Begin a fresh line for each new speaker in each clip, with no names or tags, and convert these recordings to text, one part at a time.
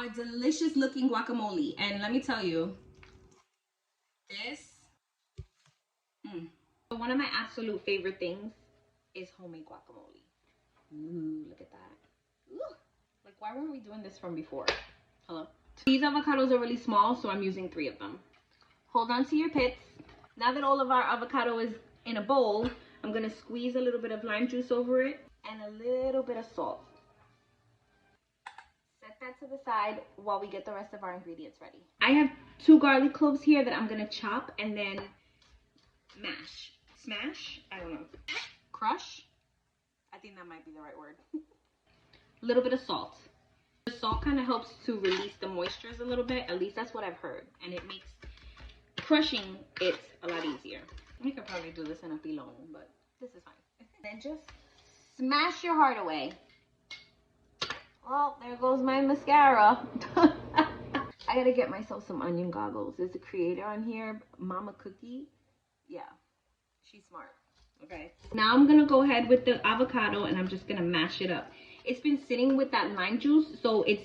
our delicious looking guacamole. And let me tell you, this, one of my absolute favorite things is homemade guacamole. Ooh, look at that. Ooh. Like, why weren't we doing this from before? Hello? These avocados are really small, so I'm using 3 of them. Hold on to your pits. Now that all of our avocado is in a bowl, I'm going to squeeze a little bit of lime juice over it and a little bit of salt. Set that to the side while we get the rest of our ingredients ready. I have 2 garlic cloves here that I'm going to chop and then mash. Smash? I don't know. Crush? I think that might be the right word. A little bit of salt. The salt kind of helps to release the moistures a little bit. At least that's what I've heard. And it makes crushing it a lot easier. We could probably do this in a pilon, but this is fine. Then just smash your heart away. Well, there goes my mascara. I gotta get myself some onion goggles. There's a creator on here, Mama Cookie. Yeah, she's smart. Okay. Now I'm gonna go ahead with the avocado and I'm just gonna mash it up. It's been sitting with that lime juice, so it's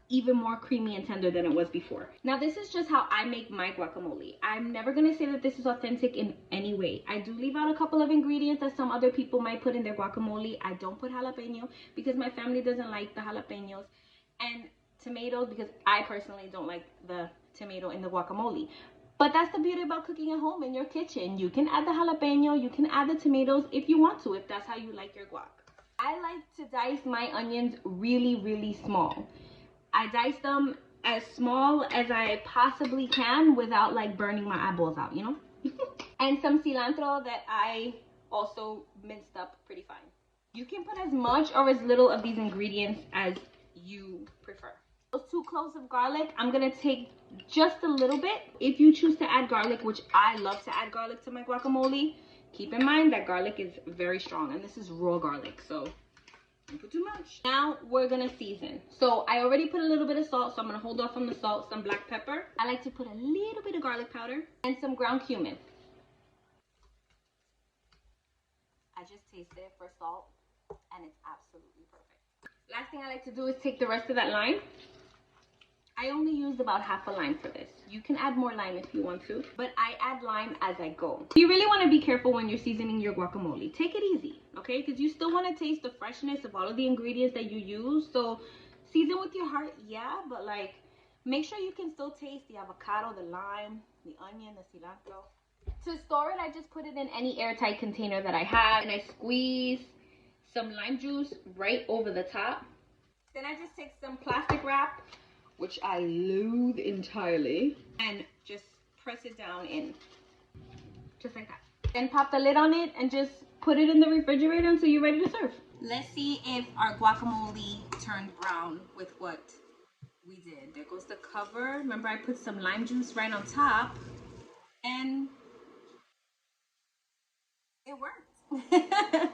even more creamy and tender than it was before. Now this is just how I make my guacamole. I'm never gonna say that this is authentic in any way. I do leave out a couple of ingredients that some other people might put in their guacamole. I don't put jalapeno because my family doesn't like the jalapenos, and tomatoes because I personally don't like the tomato in the guacamole. But that's the beauty about cooking at home in your kitchen. You can add the jalapeno, you can add the tomatoes if you want to, if that's how you like your guac. I like to dice my onions really small. I dice them as small as I possibly can without like burning my eyeballs out, you know? And some cilantro that I also minced up pretty fine. You can put as much or as little of these ingredients as you prefer. Those 2 cloves of garlic, I'm gonna take just a little bit. If you choose to add garlic, which I love to add garlic to my guacamole, keep in mind that garlic is very strong and this is raw garlic, so don't put too much. Now we're gonna season. So I already put a little bit of salt, so I'm gonna hold off on the salt. Some black pepper. I like to put a little bit of garlic powder and some ground cumin. I just tasted it for salt and it's absolutely perfect. Last thing I like to do is take the rest of that lime. I only used about half a lime for this. You can add more lime if you want to, but I add lime as I go. You really want to be careful when you're seasoning your guacamole. Take it easy, okay? Because you still want to taste the freshness of all of the ingredients that you use. So season with your heart, yeah, but like make sure you can still taste the avocado, the lime, the onion, the cilantro. To store it, I just put it in any airtight container that I have, and I squeeze some lime juice right over the top. Then I just take some plastic wrap, which I loathe entirely, and just press it down in, just like that. Then pop the lid on it and just put it in the refrigerator until you're ready to serve. Let's see if our guacamole turned brown with what we did. There goes the cover. Remember, I put some lime juice right on top, and it worked.